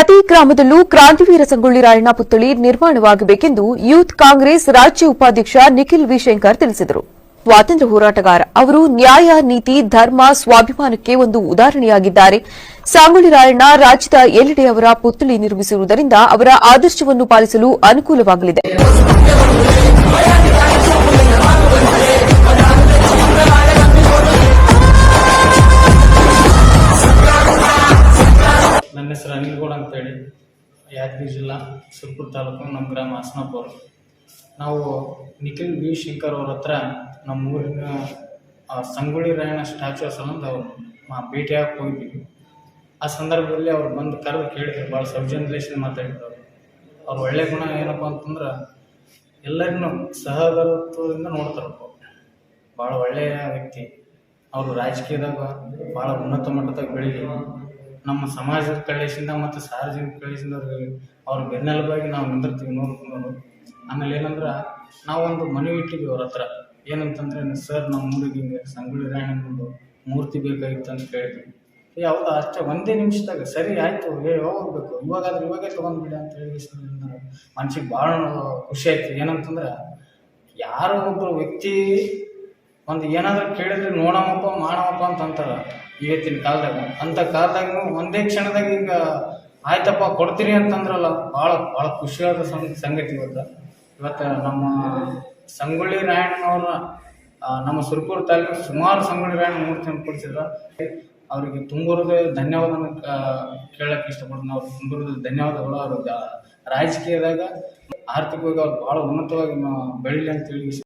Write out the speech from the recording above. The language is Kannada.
ಪ್ರತಿ ಗ್ರಾಮದಲ್ಲೂ ಕ್ರಾಂತಿವೀರ ಸಂಗೊಳ್ಳಿ ರಾಯಣ್ಣ ಪುತ್ಥಳಿ ನಿರ್ಮಾಣವಾಗಬೇಕೆಂದು ಯೂತ್ ಕಾಂಗ್ರೆಸ್ ರಾಜ್ಯ ಉಪಾಧ್ಯಕ್ಷ ನಿಖಿಲ್ ವಿ ಶಂಕರ್ ತಿಳಿಸಿದರು. ಸ್ವಾತಂತ್ರ್ಯ ಹೋರಾಟಗಾರ ಅವರು ನ್ಯಾಯ, ನೀತಿ, ಧರ್ಮ, ಸ್ವಾಭಿಮಾನಕ್ಕೆ ಒಂದು ಉದಾಹರಣೆಯಾಗಿದ್ದಾರೆ. ಸಂಗೊಳ್ಳಿ ರಾಯಣ್ಣ ರಾಜ್ಯದ ಎಲ್ಲೆಡೆ ಅವರ ಪುತ್ಥಳಿ ನಿರ್ಮಿಸಿರುವುದರಿಂದ ಅವರ ಆದರ್ಶವನ್ನು ಪಾಲಿಸಲು ಅನುಕೂಲವಾಗಲಿದೆ. ನನ್ನ ಹೆಸರು ಅನಿಲ್ಗೌಡ ಅಂತೇಳಿ, ಯಾದಗಿರಿ ಜಿಲ್ಲಾ ಸುರಪುರ ತಾಲೂಕು, ನಮ್ಮ ಗ್ರಾಮ ಹಸನಾಪುರ. ನಾವು ನಿಖಿಲ್ ವಿ ಶಂಕರ್ ಅವ್ರ ಹತ್ರ ನಮ್ಮ ಊರಿನ ಸಂಗೊಳ್ಳಿ ರಾಯಣ್ಣ ಸ್ಟ್ಯಾಚ್ಯೂ ಸಂಬಂಧ ಅವ್ರು ಭೇಟಿಯಾಗಿ ಹೋಗಿದ್ದೀವಿ. ಆ ಸಂದರ್ಭದಲ್ಲಿ ಅವ್ರು ಬಂದು ಕರೆದು ಕೇಳಿದ್ರು, ಭಾಳ ಸೌಜನ್ಯದಿಂದ ಮಾತಾಡಿದ್ರು. ಅವ್ರ ಒಳ್ಳೆ ಗುಣ ಏನಪ್ಪ ಅಂತಂದ್ರೆ ಎಲ್ಲರನ್ನೂ ಸಹಭಾಗಿತ್ವದಿಂದ ನೋಡ್ತಾರಪ್ಪ. ಭಾಳ ಒಳ್ಳೆಯ ವ್ಯಕ್ತಿ. ಅವರು ರಾಜಕೀಯದಾಗ ಭಾಳ ಉನ್ನತ ಮಟ್ಟದಾಗ ಬೆಳೀಲಿ, ನಮ್ಮ ಸಮಾಜದ ಕಳಿಸಿಂದ ಮತ್ತು ಸಾರ್ವಜನಿಕ ಕಳಿಸಿಂದ ಅವ್ರ ಬೆನ್ನೆಲುಬಾಗಿ ನಾವು ನಿಂದಿರ್ತೀವಿ ನೋಡ್ಕೊಂಡು. ಆಮೇಲೆ ಏನಂದ್ರೆ ನಾವೊಂದು ಮನವಿ ಇಟ್ಟಿದ್ವಿ ಅವ್ರ ಹತ್ರ. ಏನಂತಂದ್ರೆ, ಸರ್ ನಮ್ಮ ಊರಿಗೆ ಹಿಂಗೆ ಸಂಗೊಳ್ಳಿ ರಾಯಣ್ಣನೊಂದು ಮೂರ್ತಿ ಬೇಕಾಗಿತ್ತು ಅಂತ ಕೇಳಿದ್ವಿ. ಹೌದಾ, ಅಷ್ಟೇ ಒಂದೇ ನಿಮಿಷದಾಗ ಸರಿ ಆಯಿತು, ಹೋಗ್ಬೇಕು, ಇವಾಗಾದ್ರೆ ಇವಾಗೇ ತೊಗೊಂಡ್ಬಿಡಿ ಅಂತ ಹೇಳಿ ಮನ್ಸಿಗೆ ಭಾಳ ಖುಷಿ ಆಯ್ತು. ಏನಂತಂದ್ರೆ ಯಾರೋ ಒಬ್ಬರು ವ್ಯಕ್ತಿ ಒಂದು ಏನಾದರೂ ಕೇಳಿದ್ರೆ ನೋಡಮಪ್ಪ ಮಾಡಮಪ್ಪ ಅಂತ ಅಂತಾರೆ ಇವತ್ತಿನ ಕಾಲದಾಗ. ಅಂಥ ಕಾಲದಾಗ ಒಂದೇ ಕ್ಷಣದಾಗ ಈಗ ಆಯ್ತಪ್ಪ ಕೊಡ್ತೀರಿ ಅಂತಂದ್ರಲ್ಲ, ಭಾಳ ಭಾಳ ಖುಷಿಯಾದ ಸಂಗತಿ ಇವತ್ತು ನಮ್ಮ ಸಂಗೊಳ್ಳಿ ರಾಯಣ್ಣನವ್ರ ನಮ್ಮ ಸುರಪುರ ತಾಲೂಕು ಸುಮಾರು ಸಂಗೊಳ್ಳಿ ರಾಯಣ್ಣ ಮೂರ್ತಿಯನ್ನು ಕೊಡಿಸಿದ್ರು. ಅವರಿಗೆ ತುಂಬಿರೋದೇ ಧನ್ಯವಾದನ ಕೇಳಕ್ಕೆ ಇಷ್ಟಪಡ್ತೀನಿ. ಅವ್ರಿಗೆ ತುಂಬಿರೋದು ಧನ್ಯವಾದಗಳು. ಅವ್ರ ರಾಜಕೀಯದಾಗ ಆರ್ಥಿಕವಾಗಿ ಅವ್ರು ಭಾಳ ಉನ್ನತವಾಗಿ ಬೆಳೀಲಿ ಅಂತೇಳಿ